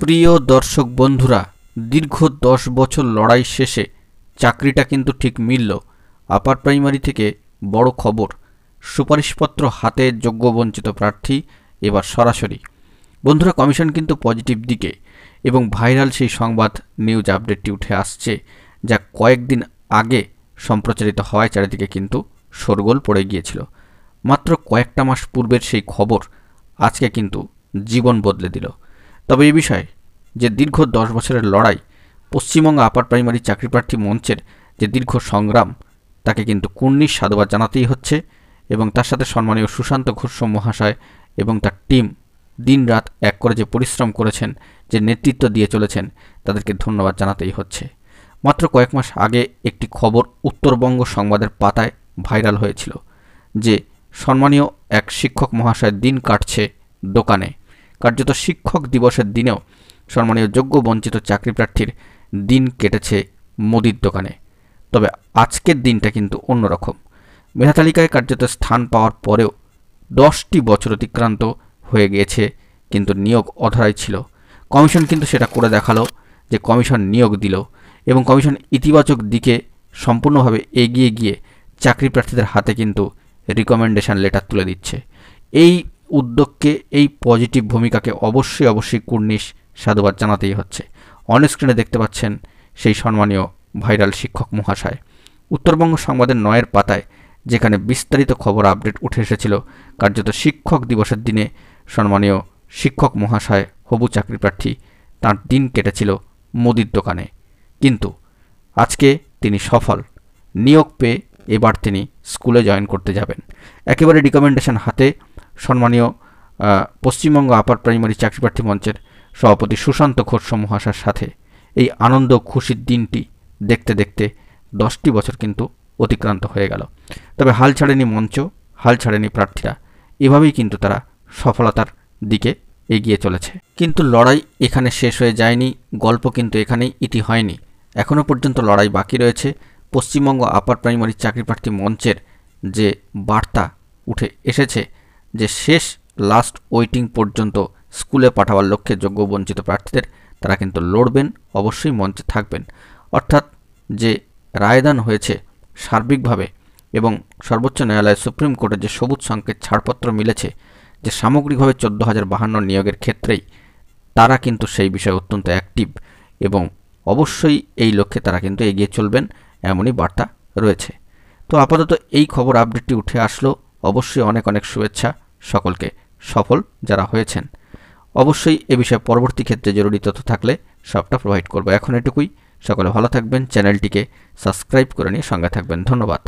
প্রিয় দর্শক বন্ধুরা, দীর্ঘ 10 বছর লড়াই শেষে চাকরিটা কিন্তু ঠিক মিলল। আপার প্রাইমারি থেকে বড় খবর, সুপারিশপত্র হাতে যোগ্য বঞ্চিত প্রার্থী এবার সরাসরি। বন্ধুরা, কমিশন কিন্তু পজিটিভ দিকে এবং ভাইরাল সেই সংবাদ নিউজ আপডেটটি উঠে আসছে, যা কয়েকদিন আগে সম্প্রচারিত হওয়ায় চারিদিকে কিন্তু শোরগোল পড়ে গিয়েছিল। মাত্র কয়েকটা মাস পূর্বের সেই খবর আজকে কিন্তু জীবন বদলে দিল। তবে এই বিষয়ে যে দীর্ঘ 10 বছরের লড়াই, পশ্চিমবঙ্গ আপার প্রাইমারি চাকরি প্রার্থী মঞ্চের যে দীর্ঘ সংগ্রাম, তাকে কিন্তু কুর্নিশ সাধুবাদ জানাতেই হচ্ছে এবং তার সাথে সম্মানীয় সুশান্ত ঘোষ মহাশয় এবং তার টিম দিনরাত এক করে যে পরিশ্রম করেছেন, যে নেতৃত্ব দিয়ে চলেছেন, তাদেরকে ধন্যবাদ জানাতেই হচ্ছে। মাত্র কয়েক মাস আগে একটি খবর উত্তরবঙ্গ সংবাদের পাতায় ভাইরাল হয়েছিল যে সম্মানীয় এক শিক্ষক মহাশয়ের দিন কাটছে দোকানে। কার্যত শিক্ষক দিবসের দিনেও সম্মানীয় যোগ্য বঞ্চিত চাকরি প্রার্থীর দিন কেটেছে মুদির দোকানে। তবে আজকের দিনটা কিন্তু অন্যরকম। মেধা তালিকায় কার্যত স্থান পাওয়ার পরেও 10টি বছর অতিক্রান্ত হয়ে গিয়েছে, কিন্তু নিয়োগ অধরাই ছিল। কমিশন কিন্তু সেটা করে দেখালো যে কমিশন নিয়োগ দিল এবং কমিশন ইতিবাচক দিকে সম্পূর্ণভাবে এগিয়ে গিয়ে চাকরি প্রার্থীদের হাতে কিন্তু রিকমেন্ডেশন লেটার তুলে দিচ্ছে। এই উদ্যোগকে, এই পজিটিভ ভূমিকাকে অবশ্যই কুর্নিশ সাধুবাদ জানাতেই হচ্ছে। অন স্ক্রিনে দেখতে পাচ্ছেন সেই সম্মানীয় ভাইরাল শিক্ষক মহাশয়। উত্তরবঙ্গ সংবাদের 9-এর পাতায় যেখানে বিস্তারিত খবর আপডেট উঠে এসেছিল, কার্যত শিক্ষক দিবসের দিনে সম্মানীয় শিক্ষক মহাশয় হবু চাকরি প্রার্থী, তাঁর দিন কেটেছিল মুদির দোকানে। কিন্তু আজকে তিনি সফল, নিয়োগ পেয়ে এবার তিনি স্কুলে জয়েন করতে যাবেন। একেবারে রিকমেন্ডেশন হাতে সম্মানীয় পশ্চিমবঙ্গ আপার প্রাইমারি চাকরি প্রার্থী মঞ্চের সভাপতি সুশান্ত ঘোষ মহাশয়ের সাথে এই আনন্দ খুশির দিনটি দেখতে দেখতে 10টি বছর কিন্তু অতিক্রান্ত হয়ে গেল। তবে হাল ছাড়েনি মঞ্চ, হাল ছাড়েনি প্রার্থীরা। এভাবেই কিন্তু তারা সফলতার দিকে এগিয়ে চলেছে। কিন্তু লড়াই এখানে শেষ হয়ে যায়নি, গল্প কিন্তু এখানেই ইতি হয়নি। এখনও পর্যন্ত লড়াই বাকি রয়েছে। পশ্চিমবঙ্গ আপার প্রাইমারি চাকরি প্রার্থী মঞ্চের যে বার্তা উঠে এসেছে যে শেষ লাস্ট ওয়েটিং পর্যন্ত স্কুলে পাঠাবার লক্ষ্যে যোগ্য বঞ্চিত প্রার্থীদের তারা কিন্তু লড়বেন, অবশ্যই মঞ্চে থাকবেন। অর্থাৎ যে রায়দান হয়েছে সার্বিকভাবে এবং সর্বোচ্চ ন্যায়ালয় সুপ্রিম কোর্টের যে সবুজ সংকেত ছাড়পত্র মিলেছে, যে সামগ্রিকভাবে 14,052 নিয়োগের ক্ষেত্রেই তারা কিন্তু সেই বিষয়ে অত্যন্ত অ্যাক্টিভ এবং অবশ্যই এই লক্ষ্যে তারা কিন্তু এগিয়ে চলবেন, এমনই বার্তা রয়েছে। তো আপাতত এই খবর আপডেটটি উঠে আসলো। অবশ্যই অনেক শুভেচ্ছা সকলকে, সফল যারা হয়েছেন। অবশ্যই এ বিষয়ে পরবর্তী ক্ষেত্রে জরুরি তথ্য থাকলে সবটা প্রোভাইড করবো। এখন এটুকুই। সকলে ভালো থাকবেন, চ্যানেলটিকে সাবস্ক্রাইব করে নিয়ে সঙ্গে থাকবেন। ধন্যবাদ।